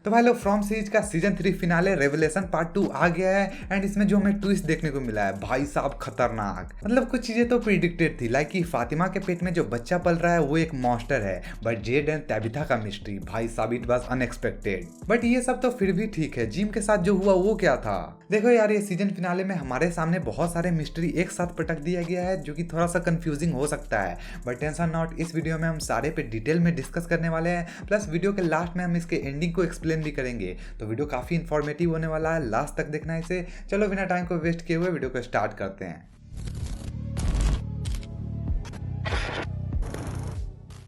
तो भाई लोग फ्रॉम सीरीज का सीजन 3 फिनाले रेवलेशन पार्ट 2 आ गया है एंड इसमें जो हमें ट्विस्ट देखने को मिला है भाई साहब खतरनाक। मतलब कुछ चीजें तो प्रिडिक्टेड थी, लाइक कि फातिमा के पेट में जो बच्चा पल रहा है वो एक मॉन्स्टर है, बट जेड एंड तबिथा का मिस्ट्री भाई साहब इट वाज अनएक्सपेक्टेड। बट ये सब तो फिर भी ठीक है, जिम के साथ जो हुआ वो क्या था। देखो यार, ये सीजन फिनाले में हमारे सामने बहुत सारे मिस्ट्री एक साथ पटक दिया गया है जो कि थोड़ा सा कंफ्यूजिंग हो सकता है, बट टेंशन नॉट, इस वीडियो में हम सारे पे डिटेल में डिस्कस करने वाले हैं। प्लस वीडियो के लास्ट में हम इसके एंडिंग को एक्सप्लेन भी करेंगे, तो वीडियो काफी इंफॉर्मेटिव होने वाला है, लास्ट तक देखना है इसे। चलो बिना टाइम को वेस्ट किए हुए वीडियो को स्टार्ट करते हैं।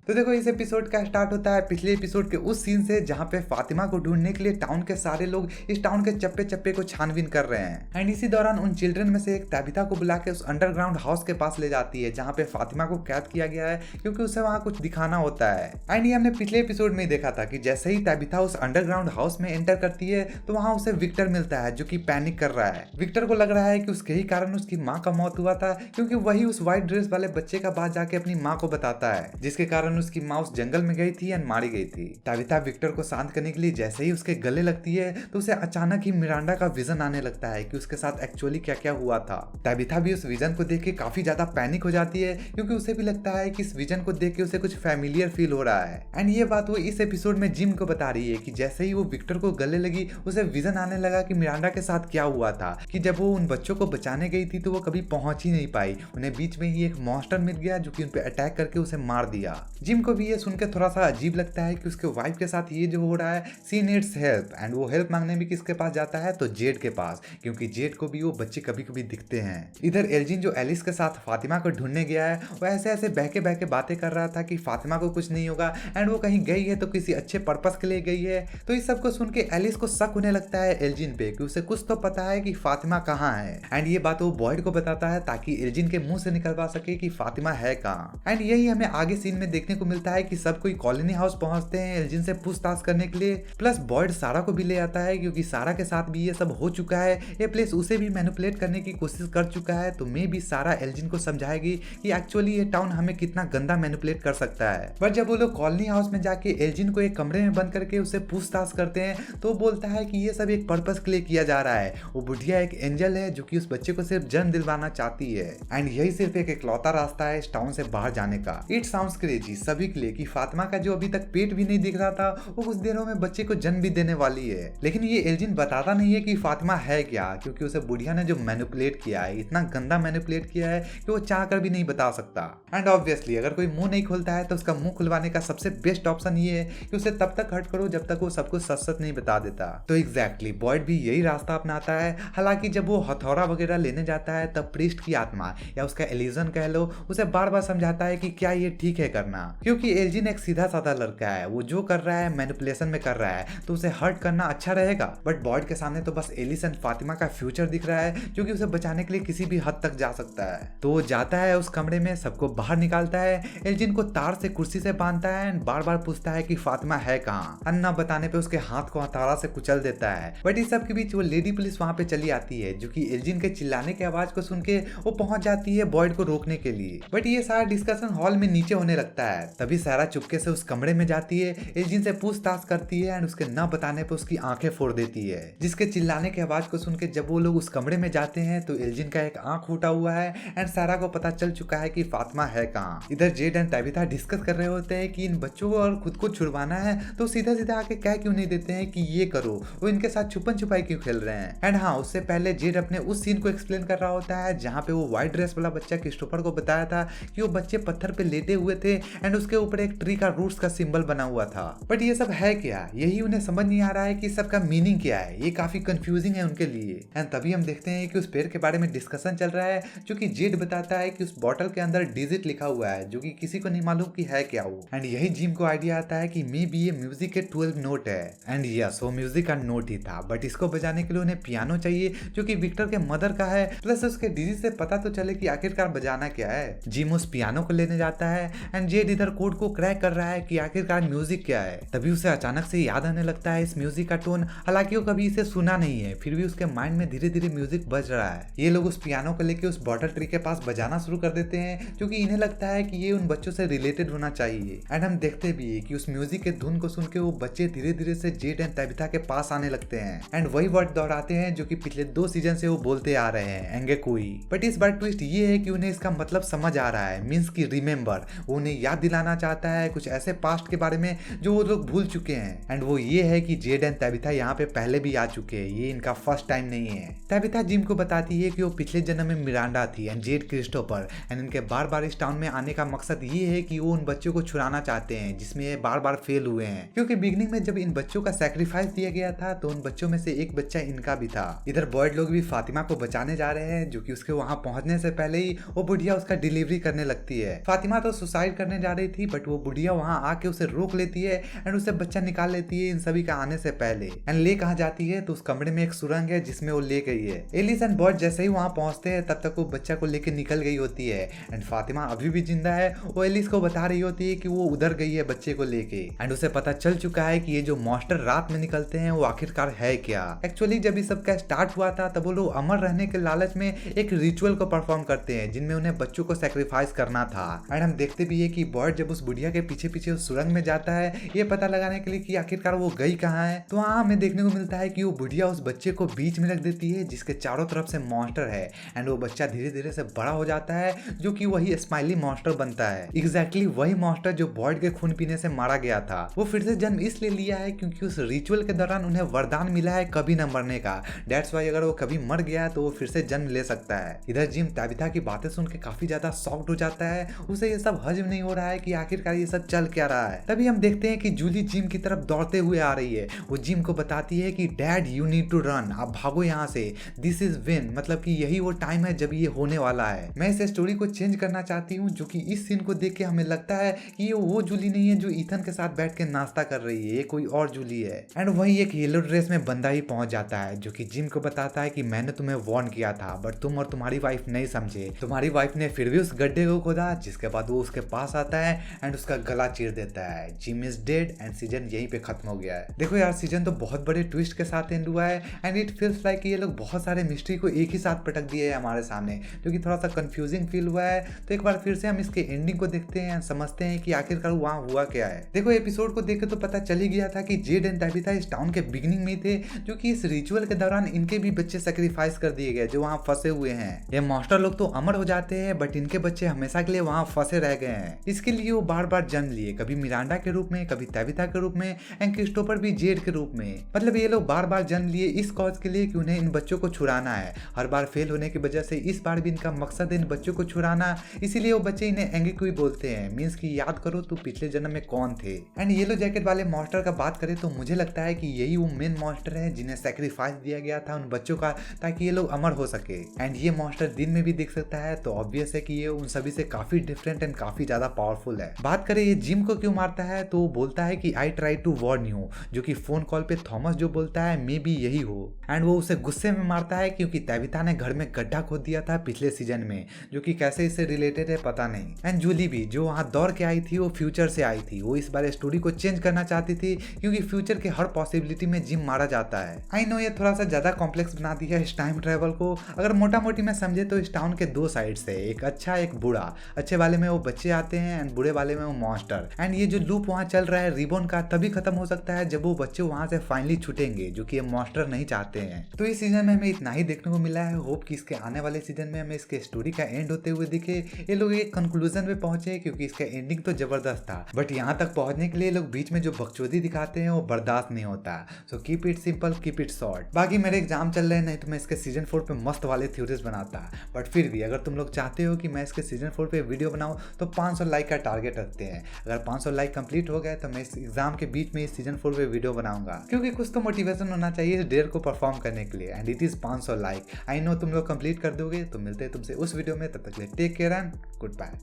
तो देखो, इस एपिसोड का स्टार्ट होता है पिछले एपिसोड के उस सीन से जहां पे फातिमा को ढूंढने के लिए टाउन के सारे लोग इस टाउन के चप्पे चप्पे को छानबीन कर रहे हैं। एंड इसी दौरान उन चिल्ड्रन में से एक तबिथा को बुला के उस अंडरग्राउंड हाउस के पास ले जाती है जहां पे फातिमा को कैद किया गया है क्योंकि उसे वहां कुछ दिखाना होता है। एंड ये हमने पिछले एपिसोड में ही देखा था कि जैसे ही तबिथा उस अंडरग्राउंड हाउस में एंटर करती है तो वहां उसे विक्टर मिलता है जो कि पैनिक कर रहा है। विक्टर को लग रहा है कि उसके ही कारण उसकी माँ का मौत हुआ था, क्योंकि वही उस व्हाइट ड्रेस वाले बच्चे का बात जाके अपनी माँ को बताता है, जिसके कारण उसकी माँ उस जंगल में गई थी एंड मारी गई थी। तबिथा विक्टर को शांत करने के लिए जैसे ही उसके गले लगती है तो उसे अचानक ही मिरांडा का विजन आने लगता है कि उसके साथ एक्चुअली क्या क्या हुआ था। तबिथा भी उस विजन को देख के काफी ज्यादा पैनिक हो जाती है क्योंकि उसे भी लगता है कि इस विजन को देख के उसे कुछ फैमिलियर फील हो रहा है। एंड ये बात वो इस एपिसोड में जिम को बता रही है कि जैसे ही वो विक्टर को गले लगी उसे विजन आने लगा कि मिरांडा के साथ क्या हुआ था, कि जब वो उन बच्चों को बचाने गई थी तो वो कभी पहुंच ही नहीं पाई, उन्हें बीच में ही एक मॉन्स्टर मिल गया जो कि उन पे अटैक करके उसे मार दिया। जिम को भी ये सुनकर थोड़ा सा अजीब लगता है कि उसके वाइफ के साथ ये जो हो रहा है, सी नीड्स हेल्प, एंड वो हेल्प मांगने भी किसके पास जाता है तो जेड के पास, क्योंकि जेड को भी वो बच्चे कभी कभी दिखते हैं। इधर एल्जिन जो एलिस के साथ फातिमा को ढूंढने गया है वो ऐसे ऐसे बहके बहके बातें कर रहा था कि फातिमा को कुछ नहीं होगा एंड वो कहीं गई है तो किसी अच्छे पर्पस के लिए गई है। तो इस सब को सुन के एलिस को शक होने लगता है एल्जिन पे कि उसे कुछ तो पता है कि फातिमा कहाँ है। एंड ये बात वो बॉयड को बताता है ताकि एल्जिन के मुंह से निकलवा सके कि फातिमा है कहाँ। एंड यही हमें आगे सीन में देखने को मिलता है कि सब कोई कॉलोनी हाउस पहुंचते हैं एल्जिन से पूछताछ करने के लिए। प्लस बॉयड सारा को भी ले आता है क्योंकि सारा के साथ भी ये सब हो चुका है, ये प्लेस उसे भी मैनिपुलेट करने की कोशिश कर चुका है। तो मे भी सारा एल्जिन को समझाएगी कि एक्चुअली ये टाउन हमें कितना गंदा मैनिपुलेट कर सकता है। बट जब वो लोग कॉलोनी हाउस में जाके एल्जिन को एक कमरे में बंद करके उसे पूछताछ करते हैं तो बोलता है कि ये सब एक पर्पस के लिए किया जा रहा है। वो बुढ़िया एक एंजल है जो कि उस बच्चे को सिर्फ जन्म दिलवाना चाहती है एंड यही सिर्फ एक इकलौता रास्ता है इस टाउन से बाहर जाने का। इट साउंड्स क्रेजी सभी के लिए कि फातिमा का जो अभी तक पेट भी नहीं दिख रहा था वो कुछ देरों में बच्चे को जन्म भी देने वाली है। लेकिन ये एल्जिन बताता नहीं है कि फातिमा है क्या, क्योंकि उसे बुढ़िया ने जो मैनिपुलेट किया है, इतना गंदा मैनिपुलेट किया है कि वो चाहकर भी नहीं बता सकता। एंड ऑब्वियसली अगर कोई मुंह नहीं खोलता है तो उसका मुंह खुलवाने का सबसे बेस्ट ऑप्शन ये है कि उसे तब तक हर्ट करो जब तक वो सबको सच सच नहीं बता देता। तो एग्जैक्टली बॉयड भी यही रास्ता अपनाता है। हालांकि जब वो हथौड़ा वगैरह लेने जाता है तब प्रीस्ट की आत्मा या उसका एलिजन कह लो उसे बार बार समझाता है कि क्या ये ठीक है करना, क्योंकि एल्जिन एक सीधा साधा लड़का है, वो जो कर रहा है मैनिपुलेशन में कर रहा है तो उसे हर्ट करना अच्छा रहेगा। बट बॉयड के सामने तो बस एलिस एंड फातिमा का फ्यूचर दिख रहा है जो कि उसे बचाने के लिए किसी भी हद तक जा सकता है। तो वो जाता है उस कमरे में, सबको बाहर निकालता है, एल्जिन को तार से कुर्सी से बांधता है एंड बार बार पूछता है कि फातिमा है कहाँ। अन्ना बताने पे उसके हाथ को हथौड़ा से कुचल देता है। बट इस सब के बीच वो लेडी पुलिस वहां पे चली आती है जो कि एल्जिन के चिल्लाने की आवाज को सुन के वो पहुंच जाती है बॉयड को रोकने के लिए। बट ये सारा डिस्कशन हॉल में नीचे होने लगता है। तभी सारा चुपके से उस कमरे में जाती है, एल्जिन से पूछताछ करती है एंड उसके न बताने पे उसकी आंखें फोड़ देती है, जिसके चिल्लाने की आवाज को सुन के जब वो लोग उस कमरे में जाते हैं तो एल्जिन का एक आंख फूटा हुआ है एंड सारा को पता चल चुका है कि फातिमा है कहाँ। इधर जेड एंड तबिथा डिस्कस कर रहे होते हैं कि इन बच्चों को और खुद को छुड़वाना है तो सीधा सीधा आके कह क्यों नहीं देते हैं कि ये करो, वो इनके साथ छुपन छुपाई क्यों खेल रहे हैं। एंड हाँ, उससे पहले जेड अपने उस सीन को एक्सप्लेन कर रहा होता है जहाँ पे वो व्हाइट ड्रेस वाला बच्चा क्रिस्टोफर को बताया था कि वो बच्चे पत्थर पे लेटे हुए थे एंड उसके ऊपर एक ट्री का रूट्स का सिंबल बना हुआ था। बट ये सब है क्या, यही उन्हें समझ नहीं आ रहा है कि सबका मीनिंग क्या है। ये काफी कंफ्यूजिंग है उनके लिए। एंड तभी हम देखते हैं कि उस पेड़ के बारे में डिस्कशन चल रहा है जो कि जेड बताता है कि उस बॉटल के अंदर डिजिट लिखा हुआ है जो कि किसी को नहीं मालूम कि है क्या वो। एंड यही जिम को आइडिया आता है कि मे बी ये म्यूजिक के 12 नोट है। एंड यस, वो म्यूजिक का नोट ही था, बट इसको बजाने के लिए उन्हें पियानो चाहिए जो कि विक्टर के मदर का है। प्लस उसके डिजिट से पता तो चले कि आखिरकार बजाना क्या है। जिम उस पियानो को लेने जाता है एंड जेड इधर कोड को क्रैक कर रहा है कि आखिरकार म्यूजिक क्या है। तभी उसे अचानक से याद आने लगता है इस म्यूजिक का टोन, हालांकि वो कभी इसे सुना नहीं है, फिर भी उसके माइंड में धीरे धीरे म्यूजिक बज रहा है। ये लोग उस पियानो को लेकर उस बॉटल ट्री के पास बजाना शुरू कर देते हैं, जो कि इन्हें लगता है कि ये उन बच्चों से रिलेटेड होना चाहिए। एंड हम देखते भी है कि उस म्यूजिक के धुन को सुन के वो बच्चे धीरे धीरे से जेड एंड तबिता के पास आने लगते हैं एंड वही वर्ड दोहराते हैं जो कि पिछले 2 सीजन से वो बोलते आ रहे हैं, एंगेकुई। बट इस बार ट्विस्ट ये है कि उन्हें इसका मतलब समझ आ रहा है, मीन्स की रिमेम्बर। वो उन्हें याद दिलाना चाहता है कुछ ऐसे पास्ट के बारे में जो वो लोग भूल चुके हैं। एंड वो ये है कि जेड एंड तबिता यहाँ पे पहले भी आ चुके हैं, ये इनका फर्स्ट टाइम नहीं है। तबिता जिम को बताती है कि वो पिछले जन्म में मिरांडा थी एंड जेड क्रिस्टोफर, एंड इनके बार बार इस टाउन में आने का मकसद ये है कि वो उन बच्चों को छुड़ाना चाहते हैं जिसमें ये बार बार फेल हुए हैं, क्योंकि बिगनिंग में जब इन बच्चों का सैक्रिफाइस दिया गया था तो उन बच्चों में से एक बच्चा इनका भी था। इधर बॉयड लोग भी फातिमा को बचाने जा रहे हैं, जो कि उसके वहां पहुंचने से पहले ही वो बुढ़िया उसका डिलीवरी करने लगती है। फातिमा तो सुसाइड करने जा रही थी, बट वो बुढ़िया वहां आके उसे रोक लेती है एंड उसे बच्चा निकाल लेती है इन सभी का आने से पहले। एंड ले कहाँ जाती है तो उस कमरे में एक सुरंग है जिसमें वो ले गई है। एलिस एंड बॉयड जैसे ही वहां पहुंचते हैं तब तक वो बच्चा को लेके निकल गई होती है एंड फातिमा अभी भी जिंदा है। वो एलिस को बता रही होती है कि वो उधर गई है बच्चे को लेके, एंड उसे पता चल चुका है कि ये जो मॉन्स्टर रात में निकलते हैं वो आखिरकार है क्या। एक्चुअली जब ये सब का स्टार्ट हुआ था तब वो लोग अमर रहने के लालच में एक रिचुअल को परफॉर्म करते हैं जिनमें उन्हें बच्चों को सैक्रिफाइस करना था। एंड हम देखते भी है कि बॉयड जब उस बुढ़िया के पीछे पीछे उस सुरंग में जाता है ये पता लगाने के लिए कि आखिरकार वो गई कहाँ है, तो वहाँ हमें देखने को मिलता है कि वो बुढ़िया उस बच्चे को बीच में रख देती है जिसके चारों तरफ से मॉन्स्टर है एंड वो बच्चा धीरे धीरे से बड़ा हो जाता है जो कि वही स्माइली मॉन्स्टर बनता है। एग्जैक्टली वही मॉन्स्टर जो बॉयड के खून पीने से मारा गया था। वो फिर से जन्म इसलिए लिया है क्योंकि उस रिचुअल के दौरान उन्हें वरदान मिला है कभी न मरने का। दैट्स वाई अगर वो कभी मर गया तो वो फिर से जन्म ले सकता है। इधर जिम तबिता की बातें सुन के काफी ज्यादा शॉक्ड हो जाता है, उसे ये सब हजम नहीं हो रहा है कि आखिरकार ये सब चल क्या रहा है। तभी हम देखते हैं कि जूली जिम की तरफ दौड़ते हुए आ रही है। वो जिम को बताती है कि dad you need to run, आप भागो यहाँ से, दिस इज विन, मतलब कि यही वो टाइम है जब ये होने वाला है। मैं इस स्टोरी को चेंज करना चाहती हूँ, जो कि इस सीन को देख के हमें लगता है कि ये वो जूली नहीं है जो ईथन के साथ बैठ के नाश्ता कर रही है, ये कोई और जूली है। एंड वही एक येलो ड्रेस में बंदा ही पहुंच जाता है जो कि जिम को बताता है कि मैंने तुम्हें वार्न किया था बट तुम और तुम्हारी वाइफ नहीं समझे। तुम्हारी वाइफ ने फिर भी उस गड्ढे को खोदा, जिसके बाद वो उसके पास आता है एंड उसका गला चीर देता है। Gym is dead and season यहीं पे खत्म हो गया है। देखो यार, सीजन तो बहुत बड़े ट्विस्ट के साथ एंड हुआ है एंड इट फील्स लाइक ये लोग बहुत सारे मिस्ट्री को एक ही साथ पटक दिए है हमारे सामने, जो कि थोड़ा सा कंफ्यूजिंग फील हुआ है। तो एक बार फिर से हम इसके एंडिंग को देखते हैं, समझते हैं कि आखिरकार वहाँ हुआ क्या है। देखो एपिसोड को देख के तो पता चल ही गया था कि जेड एंड तबिता इस टाउन के बिगिनिंग में थे, जो कि इस रिचुअल के दौरान इनके भी बच्चे सैक्रिफाइस कर दिए गए जो वहाँ फंसे हुए हैं। ये मॉन्स्टर लोग तो अमर हो जाते हैं बट इनके बच्चे हमेशा के लिए वहाँ फंसे रह गए हैं। इसके लिए वो बार बार जन्म लिए, कभी मिरांडा के रूप में, कभी तबिता के रूप में एंड क्रिस्टोफर भी जेड के रूप में। मतलब ये लोग बार बार जन्म लिए इस कॉज के लिए कि उन्हें इन बच्चों को छुड़ाना है। हर बार फेल होने की वजह से इस बार भी इनका मकसद है इन बच्चों को छुड़ाना, इसीलिए वो बच्चे इन्हें एंगेकुई बोलते हैं, मीन्स कि याद करो तू पिछले जन्म में कौन थे। एंड येलो जैकेट वाले मॉन्स्टर का बात करें तो मुझे लगता है कि यही वो मेन मॉन्स्टर है जिन्हें सैक्रिफाइस दिया गया था उन बच्चों का, ताकि ये लोग अमर हो सके। एंड ये मॉन्स्टर दिन में भी दिख सकता है, तो ऑब्वियस है कि ये उन सभी से काफी डिफरेंट एंड काफी ज्यादा पावरफुल है। बात करें ये जिम को क्यों मारता है, तो वो बोलता है कि I try to warn you, जो कि फोन कॉल पे थॉमस जो बोलता है मे बी यही हो। एंड वो उसे गुस्से में मारता है क्योंकि तबिता ने घर में गड्ढा खोद दिया था पिछले सीजन में, जो कि कैसे इससे रिलेटेड है पता नहीं। एंड जूली भी जो वहां दौड़ के आई थी वो फ्यूचर से आई थी, वो इस बार स्टोरी को चेंज करना चाहती थी क्योंकि फ्यूचर के हर पॉसिबिलिटी में जिम मारा जाता है। आई नो ये थोड़ा सा ज्यादा कॉम्प्लेक्स बना दिया इस टाइम ट्रेवल को। अगर मोटा मोटी में समझे तो इस टाउन के 2 साइड्स है, एक अच्छा एक बुरा। अच्छे वाले में वो बच्चे आते हैं एंड बुरे वाले में वो मॉन्स्टर। एंड ये जो लूप वहाँ चल रहा है रिबॉन का तभी खत्म हो सकता है जब वो बच्चे वहां से फाइनली छूटेंगे, जो कि ये मॉन्स्टर नहीं चाहते हैं। तो इस सीजन में हमें इतना ही देखने को मिला है। होप कि इसके आने वाले सीजन में हमें इसके स्टोरी का एंड होते हुए दिखे, ये लोग एक कंक्लूजन पे पहुंचे, क्योंकि इसका एंडिंग तो जबरदस्त था बट यहाँ तक पहुंचने के लिए लोग बीच में जो बकचोदी दिखाते हैं वो बर्दाश्त नहीं होता। So keep it simple, keep it short. बाकी मेरे एग्जाम चल रहे हैं, नहीं तो मैं इसके सीजन 4 पे मस्त वाले थ्योरीज बनाता, बट फिर भी अगर तुम लोग चाहते हो कि मैं इसके सीजन 4 पे वीडियो बनाऊं तो 500 लाइक का टारगेट रखते हैं। अगर 500 लाइक कंप्लीट हो गए तो मैं इस एग्जाम के बीच में इस सीजन 4 पे वीडियो बनाऊंगा, क्योंकि कुछ तो मोटिवेशन होना चाहिए इस डेयर को परफॉर्म करने के लिए। And it is 500 like. I know तुम लोग कंप्लीट कर दोगे, तो मिलते हैं तुमसे उस वीडियो में, तब तक के लिए take care and good bye.